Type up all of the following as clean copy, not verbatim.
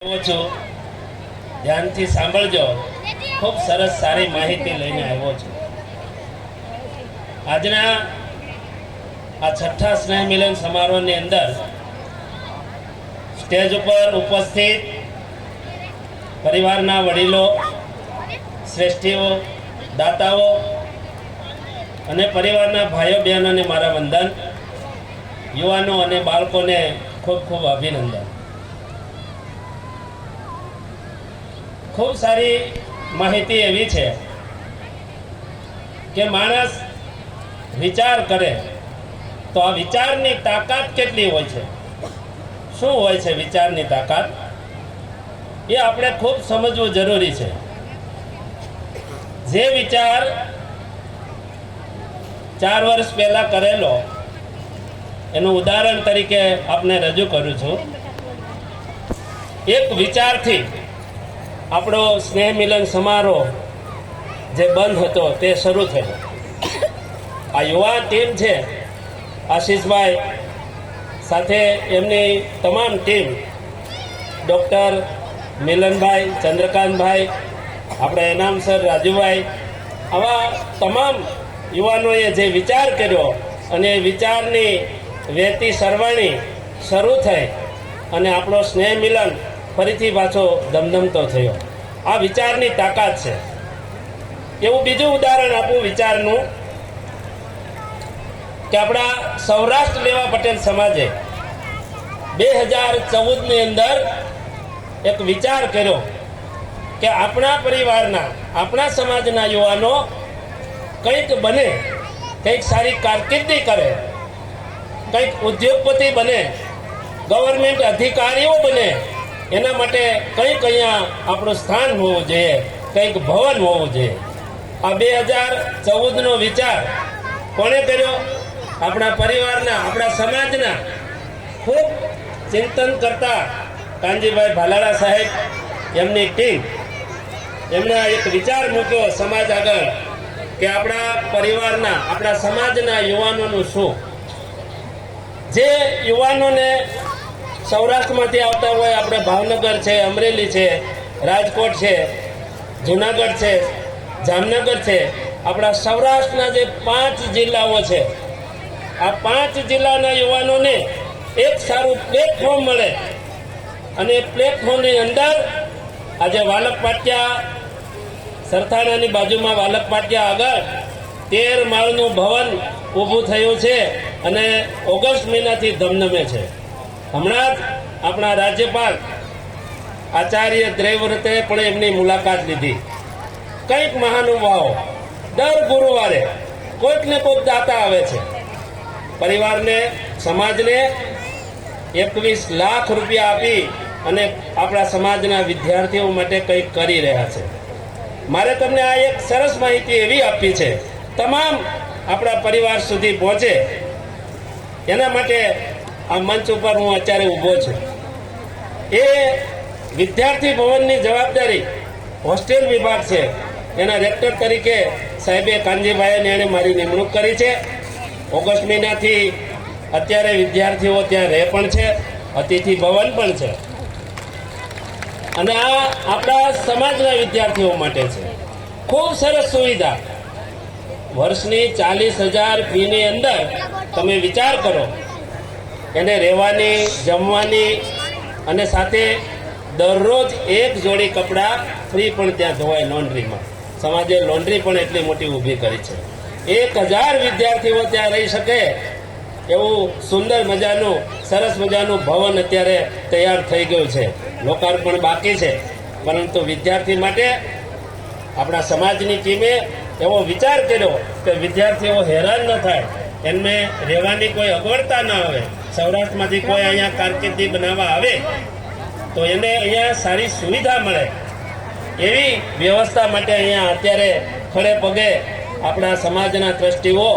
છું ધ્યાનથી સાંભળજો ખૂબ સરસ સારી માહિતી લઈને આવ્યો છું આજના આ છઠ્ઠા સ્નેહ મિલન સમારોહની અંદર સ્ટેજ ઉપર ઉપસ્થિત પરિવારના વડીલો શ્રેષ્ઠીઓ દાતાઓ અને પરિવારના ભાઈઓ બહેનોને મારા વંદન યુવાનો અને બાળકોને ખૂબ ખૂબ અભિનંદન ખૂબ સારી માહિતી એવી છે કે માણસ વિચાર કરે તો આ વિચારની તાકાત કેટલી હોય છે શું હોય છે વિચારની તાકાત એ આપણે ખૂબ સમજવું જરૂરી છે જે વિચાર 4 વર્ષ પહેલા કરેલો એનું ઉદાહરણ તરીકે આપને રજૂ કરું છું એક વિચારથી આપણો સ્નેહ મિલન સમારોહ જે બંધ હતો તે શરૂ થયો આ યુવા ટીમ છે આશીષભાઈ સાથે એમની તમામ ટીમ ડૉક્ટર મિલનભાઈ ચંદ્રકાંતભાઈ આપણે એનામ સર રાજુભાઈ આવા તમામ યુવાનોએ જે વિચાર કર્યો અને એ વિચારની વહેતી સરવાણી શરૂ થઈ અને આપણો સ્નેહ મિલન ફરીથી પાછો ધમધમતો થયો આ વિચારની તાકાત છે એવું બીજું ઉદાહરણ આપું વિચારનું કે આપણા સૌરાષ્ટ્ર લેવા પટેલ સમાજે 2014ની અંદર એક વિચાર કર્યો કે આપણા પરિવારના આપણા સમાજના યુવાનો કંઈક બને કંઈક સારી કારકિર્દી કરે કંઈક ઉદ્યોગપતિ બને ગવર્મેન્ટ અધિકારીઓ બને એના માટે કંઈક અહીંયા આપણું સ્થાન હોવું જોઈએ કંઈક ભવન હોવું જોઈએ આ 2014નો વિચાર કોણે કર્યો આપણા પરિવારના આપણા સમાજના ખૂબ ચિંતન કરતા કાનજીભાઈ ભાલાળા સાહેબ એમની ટીમ એમણે એક વિચાર મૂક્યો સમાજ આગળ કે આપણા પરિવારના આપણા સમાજના યુવાનોનું શું જે યુવાનોને સૌરાષ્ટ્રમાંથી આવતા હોય આપણે ભાવનગર છે અમરેલી છે રાજકોટ છે જુનાગઢ છે જામનગર છે આપણા સૌરાષ્ટ્રના જે 5 જિલ્લાઓ છે આ 5 જિલ્લાના યુવાનોને એક સારું પ્લેટફોર્મ મળે અને એ પ્લેટફોર્મની અંદર આજે વાલક પાટિયા સરથાણાની બાજુમાં વાલક પાટિયા આગળ 13 માળનું ભવન ઊભું થયું છે અને ઓગસ્ટ મહિનાથી ધમધમે છે હમણાં જ આપણા રાજ્યપાલ આચાર્ય દેવવ્રતે પણ એમની મુલાકાત લીધી કંઈક મહાનુભાવો દર ગુરુવારે કોઈક ને કોઈક દાતા આવે છે પરિવારને સમાજને 21 લાખ રૂપિયા આપી અને આપણા સમાજના વિદ્યાર્થીઓ માટે કંઈક કરી રહ્યા છે મારે તમને આ એક સરસ માહિતી એવી આપી છે તમામ આપણા પરિવાર સુધી પહોંચે એના માટે આ મંચ ઉપર હું અત્યારે ઊભો છું એ વિદ્યાર્થી ભવનની જવાબદારી હોસ્ટેલ વિભાગ છે એના રેક્ટર તરીકે સાહેબે કાનજીભાઈને એણે મારી નિમણૂક કરી છે ઓગસ્ટ મહિનાથી અત્યારે વિદ્યાર્થીઓ ત્યાં રહે પણ છે અતિથિ ભવન પણ છે અને આ આપણા સમાજના વિદ્યાર્થીઓ માટે છે ખૂબ સરસ સુવિધા વર્ષની 40,000 ફીની અંદર તમે વિચાર કરો એને રહેવાની જમવાની અને સાથે દરરોજ એક જોડી કપડાં ફ્રી પણ ત્યાં ધોવાય લોન્ડ્રીમાં સમાજે લોન્ડ્રી પણ એટલી મોટી ઊભી કરી છે 1,000 વિદ્યાર્થીઓ ત્યાં રહી શકે એવું સુંદર મજાનું સરસ મજાનું ભવન અત્યારે તૈયાર થઈ ગયું છે લોકાર્પણ બાકી છે પરંતુ વિદ્યાર્થી માટે આપણા સમાજની ટીમે એવો વિચાર કર્યો કે વિદ્યાર્થીઓ હેરાન ન થાય એમને રહેવાની કોઈ અગવડતા ન આવે સૌરાષ્ટ્રમાંથી કોઈ અહીંયા કારકિર્દી બનાવવા આવે તો એને અહીંયા સારી સુવિધા મળે એવી વ્યવસ્થા માટે અહીંયા અત્યારે ખડે પગે આપણા સમાજના ટ્રસ્ટીઓ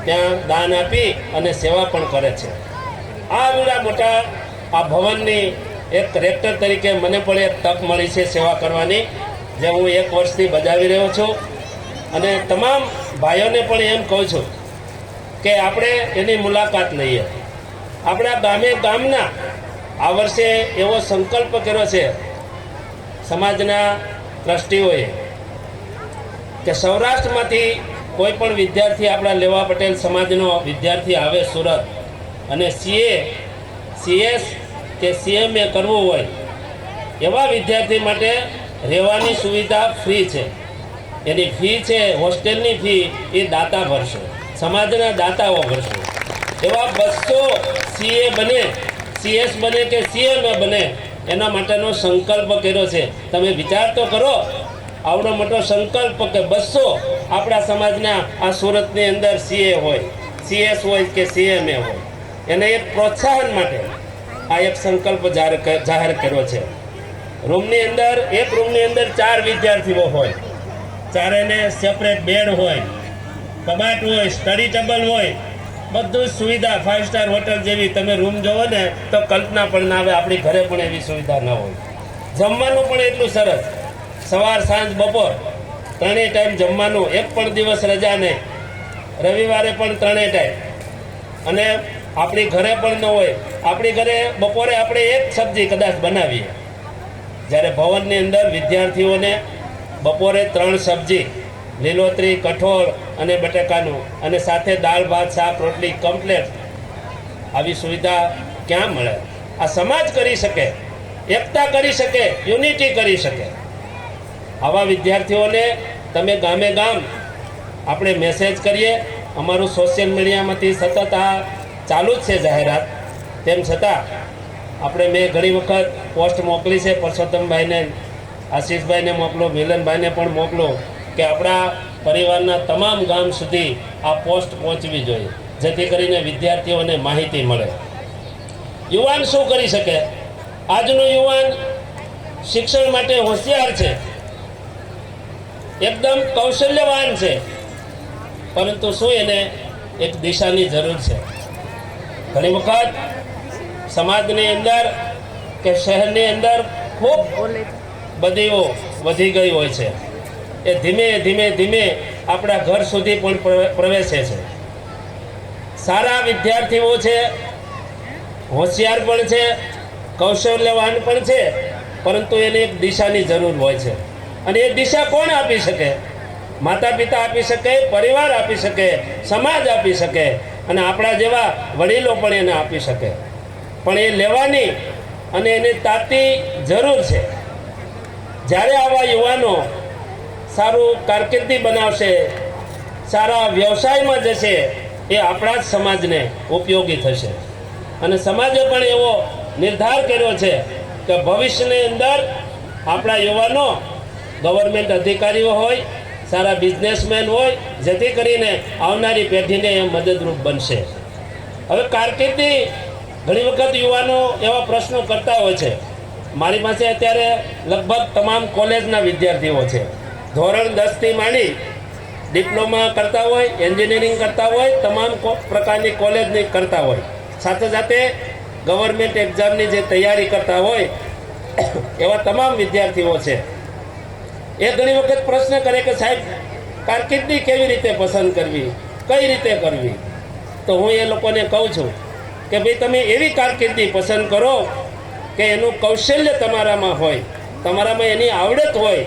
ત્યાં દાન આપી અને સેવા પણ કરે છે આ બધા મોટા આ ભવનની એક રેક્ટર તરીકે મને પણ એક તક મળી છે સેવા કરવાની જે હું 1 વર્ષથી બજાવી રહ્યો છું અને તમામ ભાઈઓને પણ એમ કહું છું કે આપણે એની મુલાકાત લઈએ આપણા ગામે ગામના આ વર્ષે એવો સંકલ્પ કર્યો છે સમાજના ટ્રસ્ટીઓએ કે સૌરાષ્ટ્રમાંથી કોઈ પણ વિદ્યાર્થી આપણા લેવા પટેલ સમાજનો વિદ્યાર્થી આવે સુરત અને CS કે CMA કરવું હોય એવા વિદ્યાર્થી માટે રહેવાની સુવિધા ફ્રી છે. એની ફી છે હોસ્ટેલની ફી એ દાતા ભરશે, સમાજના દાતાઓ ભરશે. એવા 200 CA બને, CS બને કે CMA બને એના માટેનો સંકલ્પ કર્યો છે. તમે વિચાર તો કરો, આવડો મોટો સંકલ્પ કે 200 આપણા સમાજના આ સુરતની અંદર CA હોય, CS હોય કે CMA હોય, એને એક પ્રોત્સાહન માટે આ એક સંકલ્પ જાહેર કર્યો છે. રૂમની અંદર, એક રૂમની અંદર 4 વિદ્યાર્થીઓ હોય, ચારેને સેપરેટ બેડ હોય, કબાટ હોય, સ્ટડી ટેબલ હોય, બધું સુવિધા 5 સ્ટાર હોટલ જેવી. તમે રૂમ જોવો ને તો કલ્પના પણ ના આવે, આપણી ઘરે પણ એવી સુવિધા ન હોય. જમવાનું પણ એટલું સરસ, સવાર સાંજ બપોર 3 ટાઈમ જમવાનું, એક પણ દિવસ રજા નહીં, રવિવારે પણ 3 ટાઈમ. અને આપણી ઘરે પણ ન હોય, આપણી ઘરે બપોરે આપણે એક સબ્જી કદાચ બનાવીએ, જ્યારે ભવનની અંદર વિદ્યાર્થીઓને બપોરે 3 સબ્જી, લીલોતરી, કઠોળ અને બટાકાનું, અને સાથે દાળ ભાત શાક રોટલી કમ્પ્લેટ. આવી સુવિધા ક્યાં મળે? આ સમાજ કરી શકે, એકતા કરી શકે, યુનિટી કરી શકે. આવા વિદ્યાર્થીઓને તમે ગામે ગામ આપણે મેસેજ કરીએ. અમારું સોશિયલ મીડિયામાંથી સતત આ ચાલુ જ છે જાહેરાત. તેમ છતાં મેં ઘણી વખત પોસ્ટ મોકલી છે, પરસોત્તમભાઈને, આશીષભાઈને મોકલો, મિલનભાઈને પણ મોકલો કે આપણા પરિવારના તમામ ગામ સુધી આ પોસ્ટ પહોંચવી જોઈએ, જેથી કરીને વિદ્યાર્થીઓને માહિતી મળે. યુવાન શું કરી શકે? આજનો યુવાન શિક્ષણ માટે હોશિયાર છે, એકદમ કૌશલ્યવાન છે, પરંતુ શું એને એક દિશાની જરૂર છે. ઘણી વખત સમાજની અંદર કે શહેરની અંદર ખૂબ બદીઓ વધી ગઈ હોય છે. એ ધીમે ધીમે ધીમે આપણા ઘર સુધી પણ પ્રવેશે છે. સારા વિદ્યાર્થીઓ છે, હોશિયાર પણ છે, કૌશલ્યવાન પણ છે, પરંતુ એને એક દિશાની જરૂર હોય છે. અને એ દિશા કોણ આપી શકે? માતા પિતા આપી શકે, પરિવાર આપી શકે, સમાજ આપી શકે, અને આપણા જેવા વડીલો પણ એને આપી શકે. પણ એ લેવાની અને એને તાતી જરૂર છે. જ્યારે આવા યુવાનો સારું કારકિર્દી બનાવશે, સારા વ્યવસાયમાં જશે, એ આપણા જ સમાજને ઉપયોગી થશે. અને સમાજે પણ એવો નિર્ધાર કર્યો છે કે ભવિષ્યની અંદર આપણા યુવાનો ગવર્મેન્ટ અધિકારીઓ હોય, સારા બિઝનેસમેન હોય, જેથી કરીને આવનારી પેઢીને એ મદદરૂપ બનશે. હવે કારકિર્દી, ઘણી વખત યુવાનો એવા પ્રશ્નો કરતા હોય છે. મારી પાસે અત્યારે લગભગ તમામ કોલેજના વિદ્યાર્થીઓ છે. ધોરણ 10 થી માંડી ડિપ્લોમા કરતા હોય, એન્જિનિયરિંગ કરતા હોય, તમામ પ્રકારની કોલેજની કરતા હોય, સાથે સાથે ગવર્મેન્ટ એક્ઝામની જે તૈયારી કરતા હોય એવા તમામ વિદ્યાર્થીઓ છે. એ ઘણી વખત પ્રશ્ન કરે કે સાહેબ, કારકિર્દી કેવી રીતે પસંદ કરવી, કઈ રીતે કરવી? તો હું એ લોકોને કહું છું કે ભાઈ, તમે એવી કારકિર્દી પસંદ કરો કે એનું કૌશલ્ય તમારામાં હોય, તમારામાં એની આવડત હોય,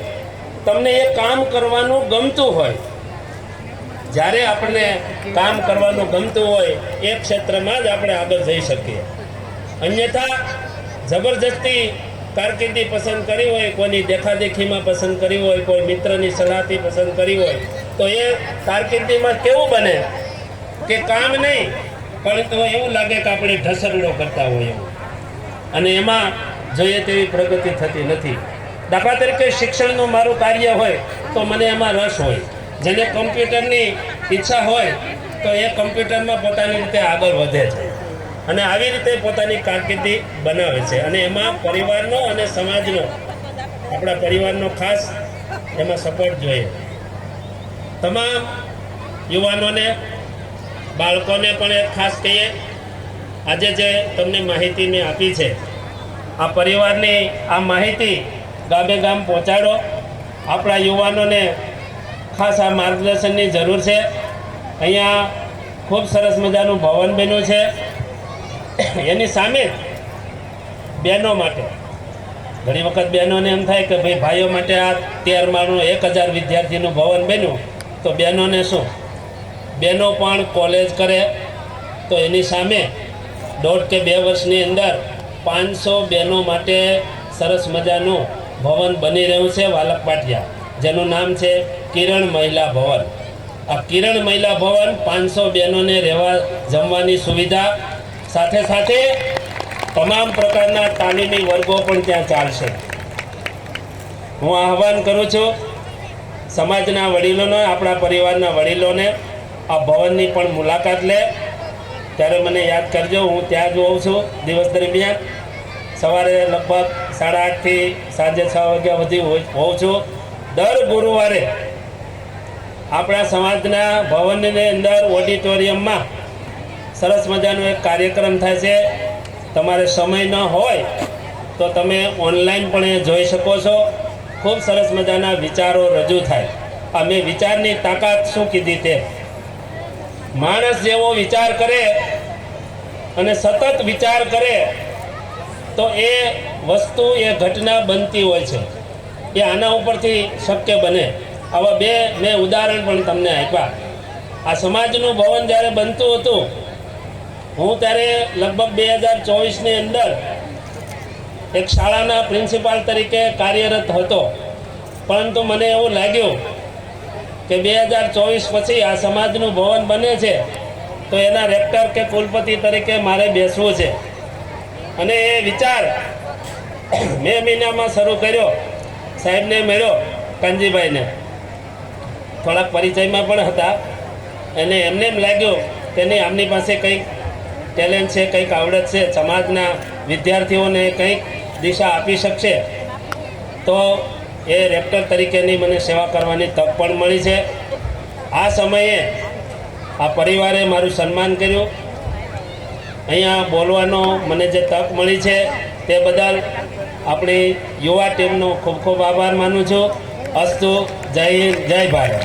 તમને એ કામ કરવાનું ગમતું હોય. જ્યારે આપણને કામ કરવાનું ગમતું હોય એ ક્ષેત્રમાં જ આપણે આગળ જઈ શકીએ. અન્યથા જબરજસ્તી કારકિર્દી પસંદ કરી હોય, કોઈની દેખાદેખીમાં પસંદ કરી હોય, કોઈ મિત્રની સલાહથી પસંદ કરી હોય, તો એ કારકિર્દીમાં કેવું બને કે કામ નહીં, પરંતુ એવું લાગે કે આપણે ઢસરડો કરતા હોય એવું, અને એમાં જોઈએ તેવી પ્રગતિ થતી નથી. દાખલા તરીકે શિક્ષણનું મારું કાર્ય હોય તો મને એમાં રસ હોય. જેને કમ્પ્યુટરની ઈચ્છા હોય તો એ કમ્પ્યુટરમાં પોતાની રીતે આગળ વધે છે, અને આવી રીતે પોતાની કારકિર્દી બનાવે છે. અને એમાં પરિવારનો અને સમાજનો, આપણા પરિવારનો ખાસ એમાં સપોર્ટ જોઈએ. તમામ યુવાનોને, બાળકોને પણ એક ખાસ કહીએ, આજે જે તમને માહિતી મેં આપી છે, આ પરિવારની આ માહિતી ગામે ગામ પહોંચાડો. આપણા યુવાનોને ખાસ આ માર્ગદર્શનની જરૂર છે. અહીંયા ખૂબ સરસ મજાનું ભવન બન્યું છે, એની સામે બહેનો માટે. ઘણી વખત બહેનોને એમ થાય કે ભાઈ ભાઈઓ માટે આ 13 માળનું 1000 વિદ્યાર્થીનું ભવન બન્યું તો બહેનોને શું? બહેનો પણ કોલેજ કરે તો એની સામે 1.5 કે 2 વર્ષની અંદર 500 બહેનો માટે સરસ મજાનું ભવન બની રહ્યું છે વાલક પાટિયા, જેનું નામ છે કિરણ મહિલા ભવન. આ કિરણ મહિલા ભવન 500 બહેનોને રહેવા જમવાની સુવિધા, સાથે સાથે તમામ પ્રકારના તાલીમી વર્ગો પણ ત્યાં ચાલશે. હું આહવાન કરું છું સમાજના વડીલોને, આપણા પરિવારના વડીલોને આ ભવનની પણ મુલાકાત લે ત્યારે મને યાદ કરજો. હું ત્યાં જ હોઉં છું દિવસ દરમિયાન. સવારે લગભગ 8:30 થી સાંજે 6 વાગ્યા સુધી હોઉં છું. દર ગુરુવારે આપણા સમાજના ભવનની અંદર ઓડિટોરિયમમાં સરસ મજાનો એક કાર્યક્રમ થાય છે. તમારે સમય ન હોય તો તમે ઓનલાઈન પણ એ જોઈ શકો છો. ખૂબ સરસ મજાના વિચારો રજૂ થાય. આ મેં વિચારની તાકાત શું કીધી તે, માણસ જેવો વિચાર કરે અને સતત વિચાર કરે તો એ વસ્તુ, એ ઘટના બનતી હોય છે. એ આના ઉપરથી શક્ય બને. આવા 2 મેં ઉદાહરણ પણ તમને આપ્યા. આ સમાજનું ભવન જ્યારે બનતું હતું, હું ત્યારે લગભગ 2024ની અંદર એક શાળાના પ્રિન્સિપાલ તરીકે કાર્યરત હતો. પરંતુ મને એવું લાગ્યું કે 2024 પછી આ સમાજનું ભવન બને છે તો એના રેક્ટર કે કુલપતિ તરીકે મારે બેસવું છે. અને એ વિચાર મે મહિનામાં શરૂ કર્યો. સાહેબને મળ્યો, કાનજીભાઈને, થોડાક પરિચયમાં પણ હતા. અને એમને એમ લાગ્યું કે નહીં, આમની પાસે કંઈક ટેલેન્ટ છે, કંઈક આવડત છે, સમાજના વિદ્યાર્થીઓને કંઈક દિશા આપી શકશે. તો એ રેક્ટર તરીકેની મને સેવા કરવાની તક પણ મળી છે. આ સમયે આ પરિવારે મારું સન્માન કર્યું. અહીંયા બોલવાનો મને જે તક મળી છે તે બદલ આપણી યુવા ટીમનો ખૂબ ખૂબ આભાર માનું છું. અસ્તુ. જય હિન્દ, જય ભારત.